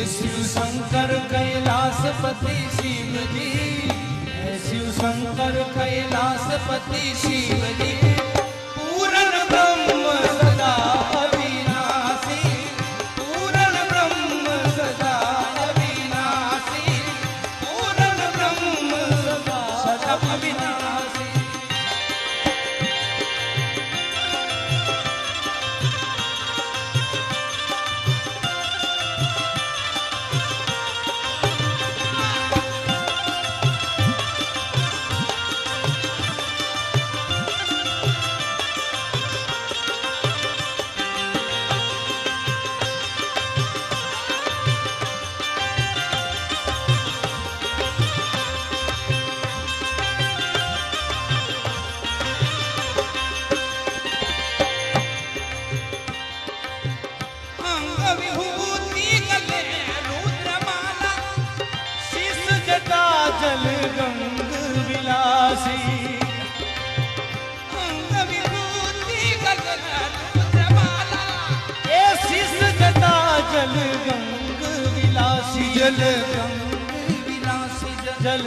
शिव शंकर कैलाशपति शिव जी, शिव शंकर कैलाशपति शिव जी, पूर्ण ब्रह्म सदा अविनाशी, पूर्ण ब्रह्म सदा अविनाशी, पूर्ण ब्रह्म सदा अविनाशी। जल गंग विलासी, अंग विभूति गगन रुद्रमाला, ए शिष जटा जल गंग विलासी, जल गंग विलासी, जल